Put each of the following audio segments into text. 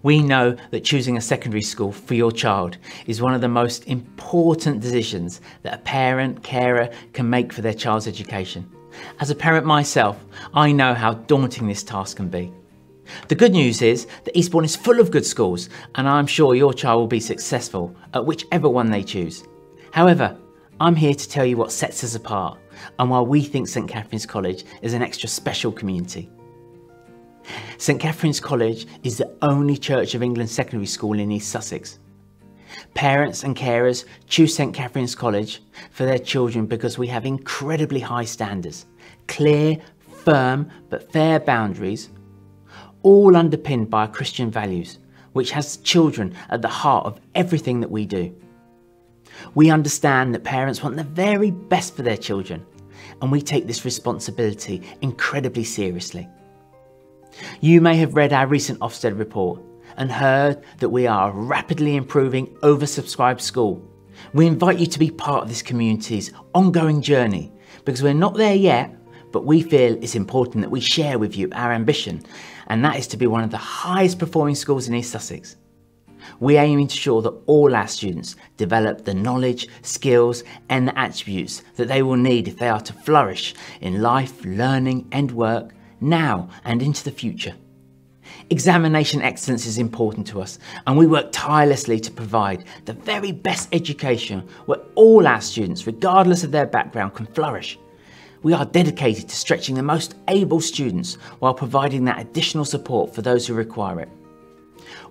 We know that choosing a secondary school for your child is one of the most important decisions that a parent, carer can make for their child's education. As a parent myself, I know how daunting this task can be. The good news is that Eastbourne is full of good schools, and I'm sure your child will be successful at whichever one they choose. However, I'm here to tell you what sets us apart and why we think St Catherine's College is an extra special community. St Catherine's College is the only Church of England secondary school in East Sussex. Parents and carers choose St Catherine's College for their children because we have incredibly high standards, clear, firm but fair boundaries, all underpinned by our Christian values, which has children at the heart of everything that we do. We understand that parents want the very best for their children, and we take this responsibility incredibly seriously. You may have read our recent Ofsted report and heard that we are a rapidly improving oversubscribed school. We invite you to be part of this community's ongoing journey because we're not there yet, but we feel it's important that we share with you our ambition, and that is to be one of the highest performing schools in East Sussex. We aim to ensure that all our students develop the knowledge, skills and the attributes that they will need if they are to flourish in life, learning and work now and into the future. Examination excellence is important to us, and we work tirelessly to provide the very best education where all our students, regardless of their background, can flourish. We are dedicated to stretching the most able students while providing that additional support for those who require it.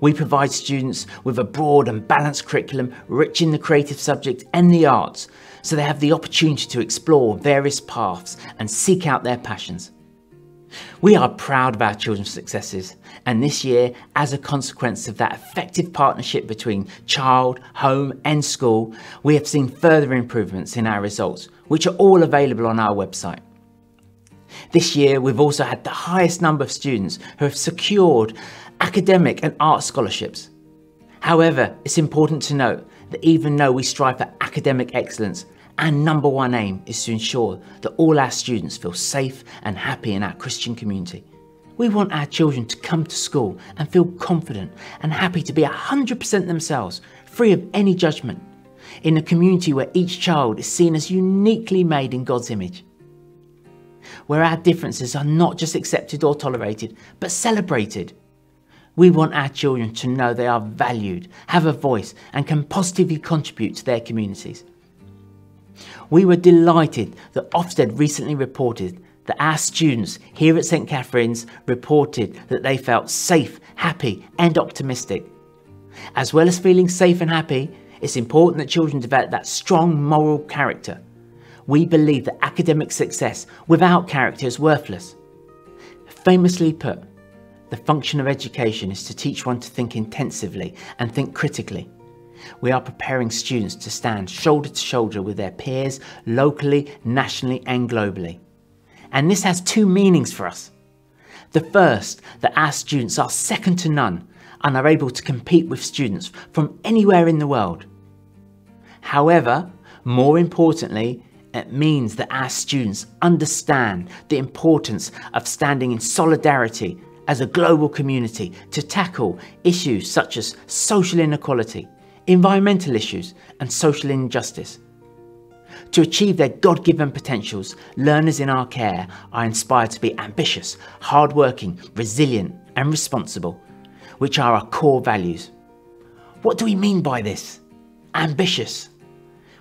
We provide students with a broad and balanced curriculum rich in the creative subject and the arts, so they have the opportunity to explore various paths and seek out their passions. We are proud of our children's successes, and this year, as a consequence of that effective partnership between child, home and school, we have seen further improvements in our results, which are all available on our website. This year, we've also had the highest number of students who have secured academic and art scholarships. However, it's important to note that even though we strive for academic excellence, our number one aim is to ensure that all our students feel safe and happy in our Christian community. We want our children to come to school and feel confident and happy to be 100% themselves, free of any judgment, in a community where each child is seen as uniquely made in God's image, where our differences are not just accepted or tolerated, but celebrated. We want our children to know they are valued, have a voice and can positively contribute to their communities. We were delighted that Ofsted recently reported that our students here at St Catherine's reported that they felt safe, happy and optimistic. As well as feeling safe and happy, it's important that children develop that strong moral character. We believe that academic success without character is worthless. Famously put, the function of education is to teach one to think intensively and think critically. We are preparing students to stand shoulder to shoulder with their peers locally, nationally and globally. And this has two meanings for us. The first, that our students are second to none and are able to compete with students from anywhere in the world. However, more importantly, it means that our students understand the importance of standing in solidarity as a global community to tackle issues such as social inequality, environmental issues and social injustice. To achieve their God-given potentials, learners in our care are inspired to be ambitious, hard-working, resilient and responsible, which are our core values. What do we mean by this? Ambitious.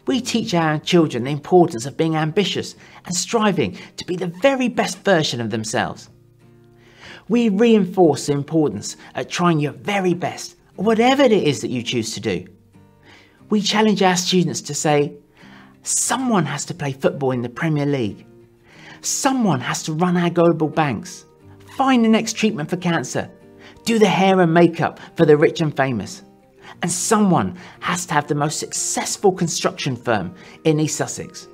We teach our children the importance of being ambitious and striving to be the very best version of themselves. We reinforce the importance of trying your very best, whatever it is that you choose to do. We challenge our students to say, someone has to play football in the Premier League. Someone has to run our global banks, find the next treatment for cancer, do the hair and makeup for the rich and famous. And someone has to have the most successful construction firm in East Sussex.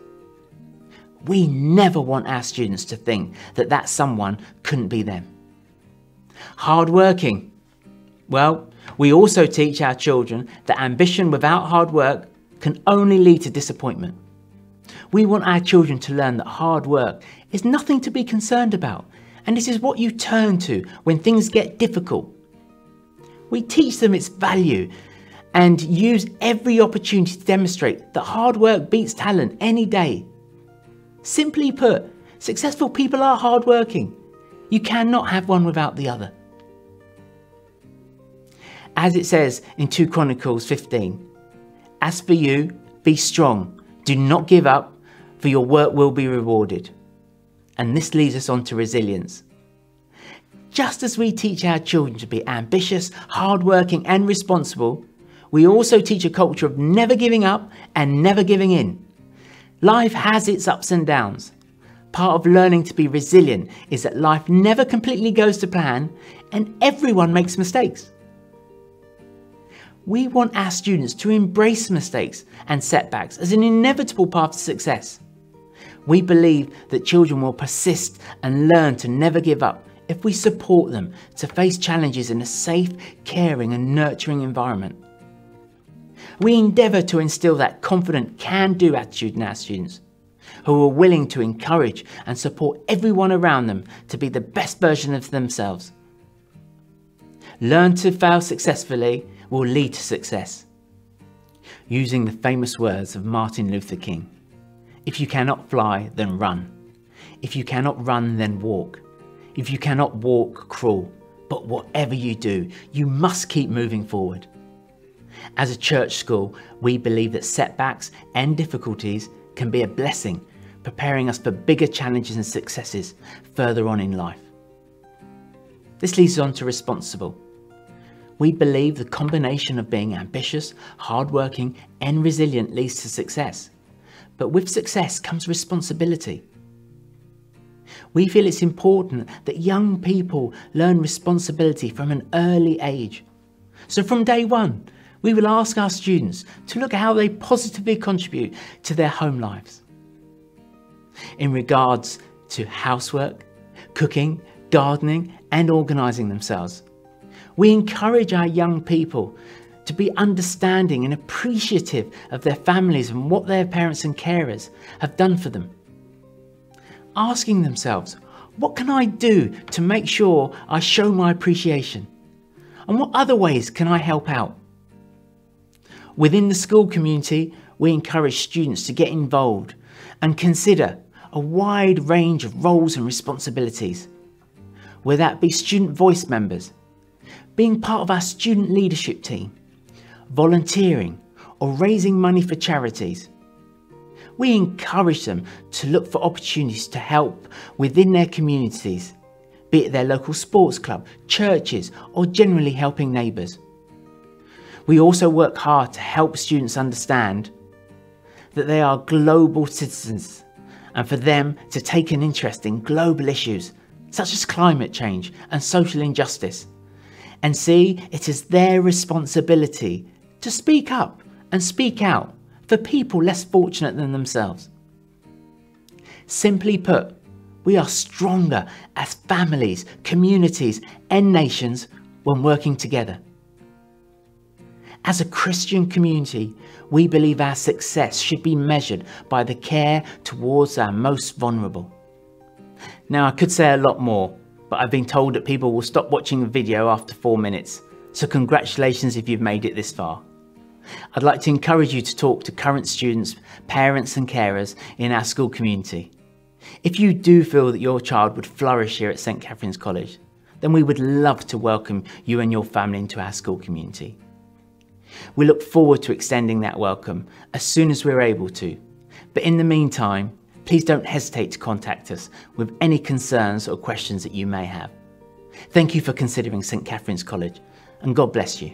We never want our students to think that that someone couldn't be them. Hard-working. Well, we also teach our children that ambition without hard work can only lead to disappointment. We want our children to learn that hard work is nothing to be concerned about, and this is what you turn to when things get difficult. We teach them its value and use every opportunity to demonstrate that hard work beats talent any day. Simply put, successful people are hardworking. You cannot have one without the other. As it says in 2 Chronicles 15, "As for you, be strong, do not give up, for your work will be rewarded." And this leads us on to resilience. Just as we teach our children to be ambitious, hardworking and responsible, we also teach a culture of never giving up and never giving in. Life has its ups and downs. Part of learning to be resilient is that life never completely goes to plan and everyone makes mistakes. We want our students to embrace mistakes and setbacks as an inevitable path to success. We believe that children will persist and learn to never give up if we support them to face challenges in a safe, caring and nurturing environment. We endeavour to instill that confident can-do attitude in our students, who are willing to encourage and support everyone around them to be the best version of themselves. Learn to fail successfully will lead to success. Using the famous words of Martin Luther King, "If you cannot fly, then run. If you cannot run, then walk. If you cannot walk, crawl. But whatever you do, you must keep moving forward." As a church school, we believe that setbacks and difficulties can be a blessing, preparing us for bigger challenges and successes further on in life. This leads on to responsible. We believe the combination of being ambitious, hardworking and resilient leads to success. But with success comes responsibility. We feel it's important that young people learn responsibility from an early age. So from day one, we will ask our students to look at how they positively contribute to their home lives. In regards to housework, cooking, gardening and organising themselves, we encourage our young people to be understanding and appreciative of their families and what their parents and carers have done for them. Asking themselves, what can I do to make sure I show my appreciation? And what other ways can I help out? Within the school community, we encourage students to get involved and consider a wide range of roles and responsibilities, whether that be student voice members, being part of our student leadership team, volunteering or raising money for charities. We encourage them to look for opportunities to help within their communities, be it their local sports club, churches or generally helping neighbours. We also work hard to help students understand that they are global citizens and for them to take an interest in global issues such as climate change and social injustice, and see it as their responsibility to speak up and speak out for people less fortunate than themselves. Simply put, we are stronger as families, communities and nations when working together. As a Christian community, we believe our success should be measured by the care towards our most vulnerable. Now, I could say a lot more, but I've been told that people will stop watching the video after 4 minutes, so congratulations if you've made it this far. I'd like to encourage you to talk to current students, parents and carers in our school community. If you do feel that your child would flourish here at St Catherine's College, then we would love to welcome you and your family into our school community. We look forward to extending that welcome as soon as we're able to, but in the meantime, please don't hesitate to contact us with any concerns or questions that you may have. Thank you for considering St Catherine's College, and God bless you.